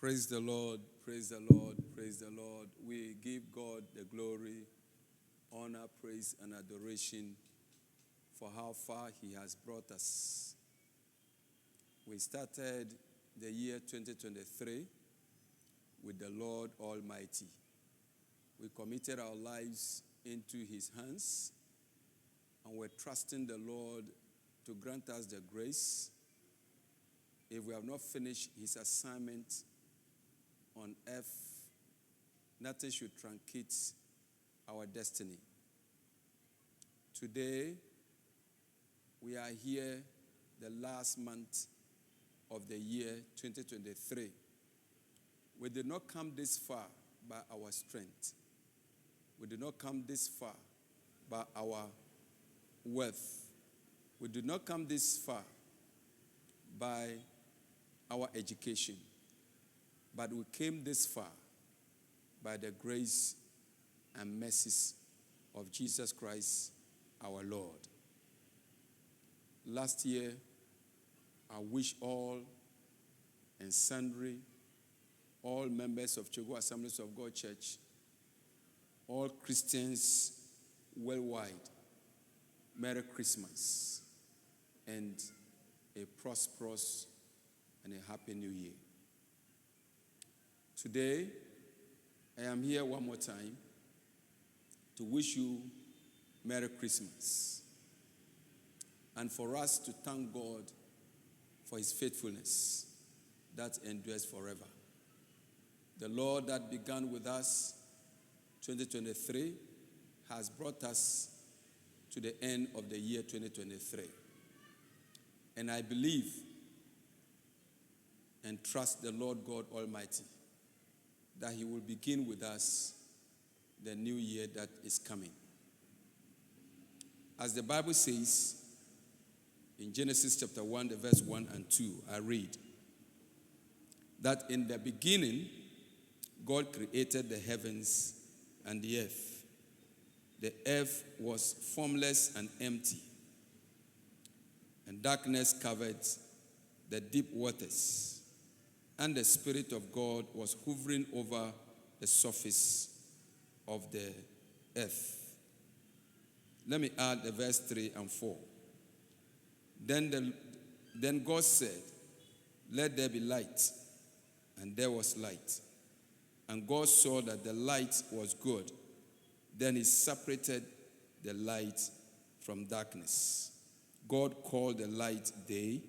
Praise the Lord, praise the Lord, praise the Lord. We give God the glory, honor, praise, and adoration for how far He has brought us. We started the year 2023 with the Lord Almighty. We committed our lives into His hands, and we're trusting the Lord to grant us the grace. If we have not finished His assignment on earth, nothing should truncate our destiny. Today, we are here the last month of the year 2023. We did not come this far by our strength. We did not come this far by our wealth. We did not come this far by our education. But we came this far by the grace and mercies of Jesus Christ, our Lord. Last year, I wish all and sundry, all members of Choggu Assemblies of God Church, all Christians worldwide, Merry Christmas and a prosperous and a happy New Year. Today, I am here one more time to wish you Merry Christmas and for us to thank God for His faithfulness that endures forever. The Lord that began with us 2023 has brought us to the end of the year 2023. And I believe and trust the Lord God Almighty that He will begin with us the new year that is coming. As the Bible says in Genesis chapter 1, the verse 1 and 2, I read that in the beginning, God created the heavens and the earth. The earth was formless and empty, and darkness covered the deep waters. And the Spirit of God was hovering over the surface of the earth. Let me add the verse 3 and 4. Then God said, "Let there be light," and there was light. And God saw that the light was good. Then He separated the light from darkness. God called the light day,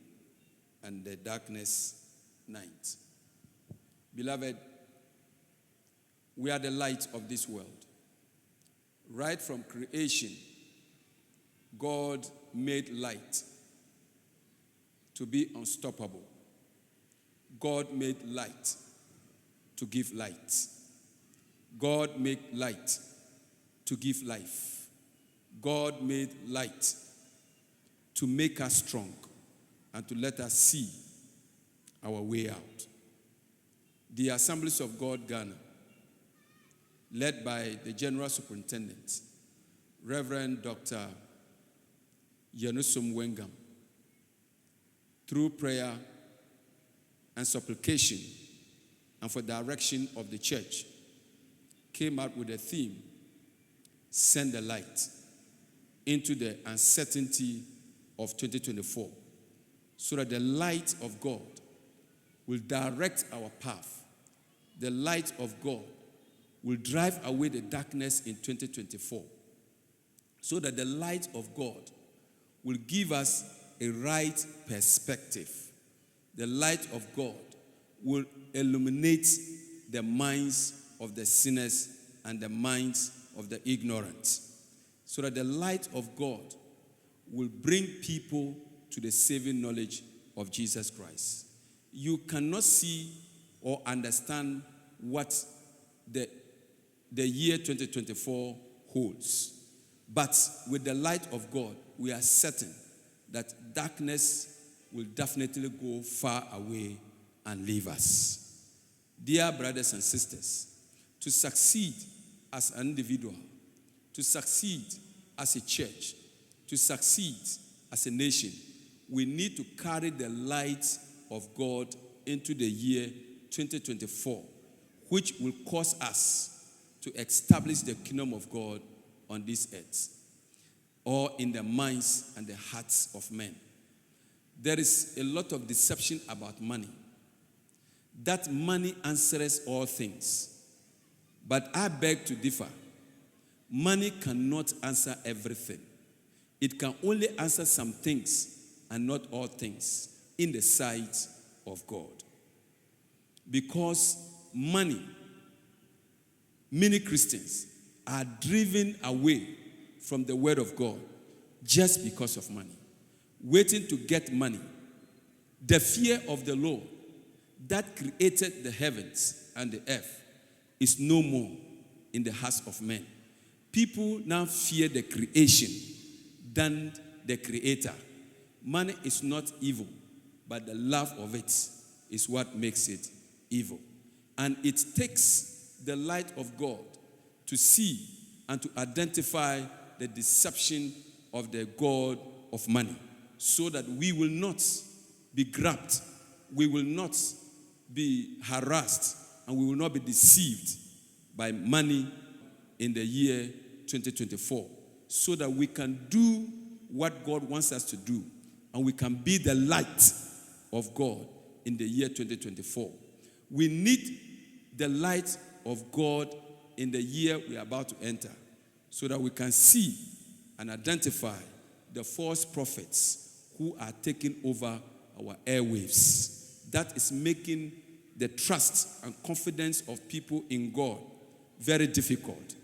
and the darkness night. Beloved, we are the light of this world. Right from creation, God made light to be unstoppable. God made light to give light. God made light to give life. God made light to make us strong and to let us see our way out. The Assemblies of God Ghana, led by the General Superintendent, Reverend Dr. Yanusum Wengam, through prayer and supplication and for direction of the church, came out with a theme, "Send the light into the uncertainty of 2024, so that the light of God will direct our path. The light of God will drive away the darkness in 2024, so that the light of God will give us a right perspective. The light of God will illuminate the minds of the sinners and the minds of the ignorant, so that the light of God will bring people to the saving knowledge of Jesus Christ. You cannot see or understand what the year 2024 holds. But with the light of God, we are certain that darkness will definitely go far away and leave us. Dear brothers and sisters, to succeed as an individual, to succeed as a church, to succeed as a nation, we need to carry the light of God into the year 2024, which will cause us to establish the kingdom of God on this earth, or in the minds and the hearts of men. There is a lot of deception about money. That money answers all things. But I beg to differ. Money cannot answer everything. It can only answer some things and not all things in the sight of God. Because money, many Christians are driven away from the word of God just because of money, waiting to get money. The fear of the Lord that created the heavens and the earth is no more in the hearts of men. People now fear the creation than the creator. Money is not evil, but the love of it is what makes it evil. And it takes the light of God to see and to identify the deception of the God of money, so that we will not be grabbed, we will not be harassed, and we will not be deceived by money in the year 2024, so that we can do what God wants us to do, and we can be the light of God in the year 2024. We need the light of God in the year we are about to enter, so that we can see and identify the false prophets who are taking over our airwaves. That is making the trust and confidence of people in God very difficult.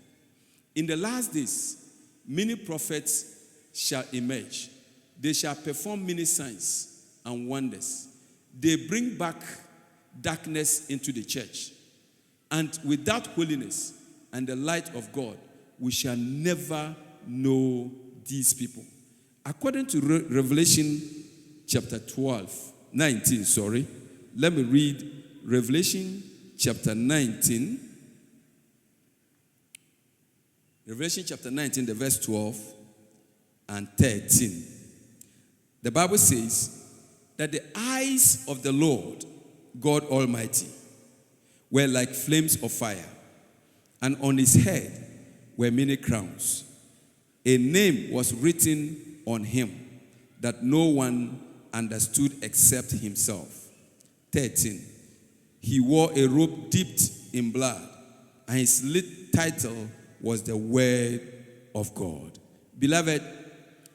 In the last days, many prophets shall emerge. They shall perform many signs and wonders. They bring back darkness into the church. And without holiness and the light of God, we shall never know these people. According to Revelation chapter 19, let me read Revelation chapter 19. Revelation chapter 19, the verse 12 and 13. The Bible says that the eyes of the Lord God Almighty were like flames of fire, and on his head were many crowns. A name was written on him that no one understood except himself. 13. He wore a robe dipped in blood, and his title was the Word of God. Beloved,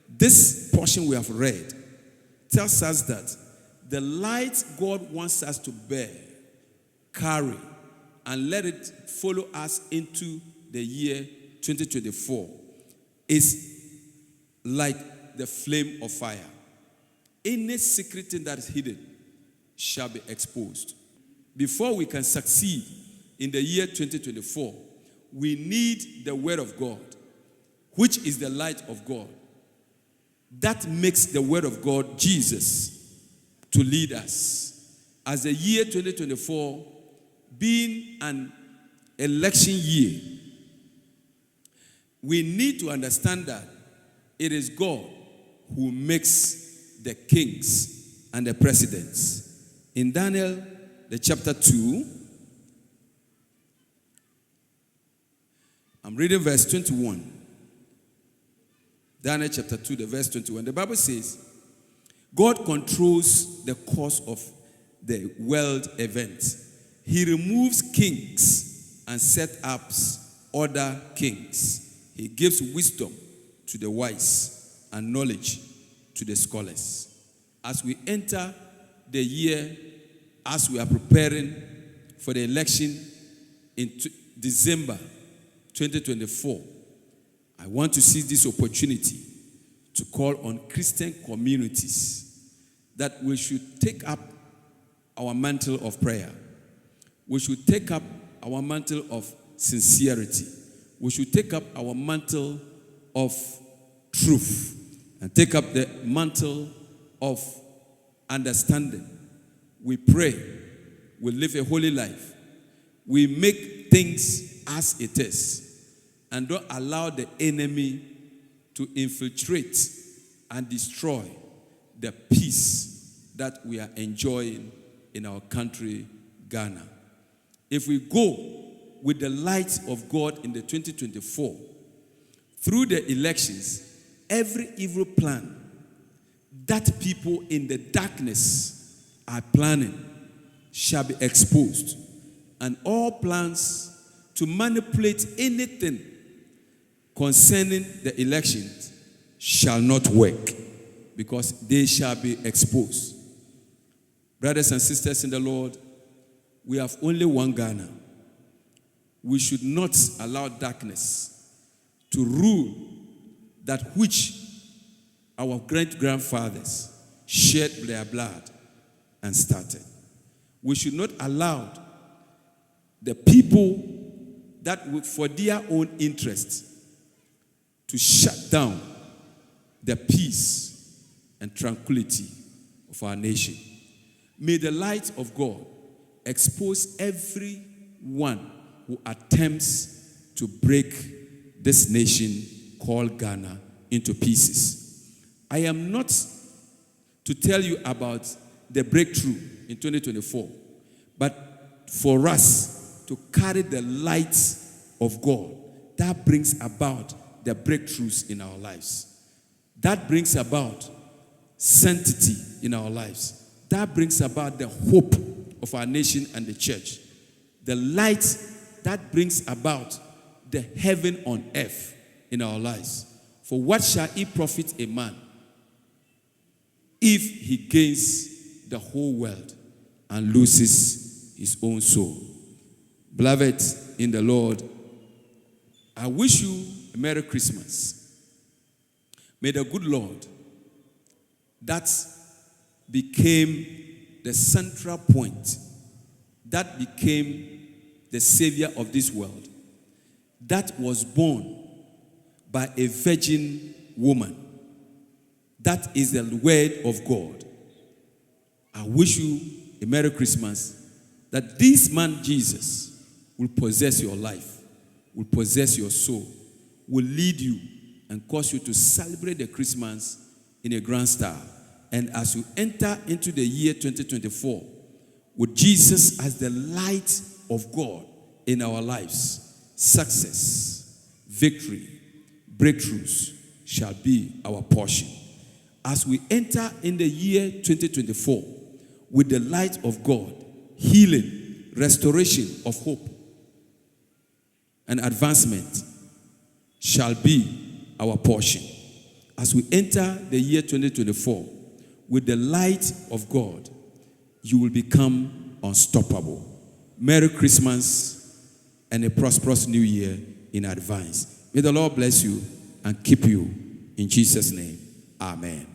this portion we have read tells us that the light God wants us to bear, carry, and let it follow us into the year 2024 is like the flame of fire. Any secret thing that is hidden shall be exposed. Before we can succeed in the year 2024, we need the Word of God, which is the light of God. That makes the Word of God, Jesus, to lead us. As the year 2024 being an election year, we need to understand that it is God who makes the kings and the presidents. In Daniel, the chapter 2, I'm reading verse 21. Daniel chapter 2, the verse 21. The Bible says, God controls the course of the world event. He removes kings and sets up other kings. He gives wisdom to the wise and knowledge to the scholars. As we enter the year, as we are preparing for the election in December 2024, I want to seize this opportunity to call on Christian communities that we should take up our mantle of prayer. We should take up our mantle of sincerity. We should take up our mantle of truth and take up the mantle of understanding. We pray. We live a holy life. We make things as it is. and don't allow the enemy to infiltrate and destroy the peace that we are enjoying in our country, Ghana. If we go with the light of God in the 2024, through the elections, every evil plan that people in the darkness are planning shall be exposed, and all plans to manipulate anything concerning the elections shall not work, because they shall be exposed. Brothers and sisters in the Lord, we have only one Ghana. We should not allow darkness to rule that which our great-grandfathers shed their blood and started. We should not allow the people that, for their own interest, to shut down the peace and tranquility of our nation. May the light of God expose everyone who attempts to break this nation called Ghana into pieces. I am not to tell you about the breakthrough in 2024, but for us to carry the light of God that brings about the breakthroughs in our lives, that brings about sanctity in our lives, that brings about the hope of our nation and the church, the light that brings about the heaven on earth in our lives. For what shall it profit a man if he gains the whole world and loses his own soul? Beloved in the Lord, I wish you a Merry Christmas. May the good Lord that became the central point, that became the Savior of this world, that was born by a virgin woman, that is the word of God. I wish you a Merry Christmas, that this man Jesus will possess your life, will possess your soul, will lead you and cause you to celebrate the Christmas in a grand style. And as you enter into the year 2024 with Jesus as the light of God in our lives, success, victory, breakthroughs shall be our portion. As we enter in the year 2024 with the light of God, healing, restoration of hope, and advancement shall be our portion. As we enter the year 2024 with the light of God, you will become unstoppable. Merry Christmas and a prosperous new year in advance. May the Lord bless you and keep you in Jesus' name. Amen.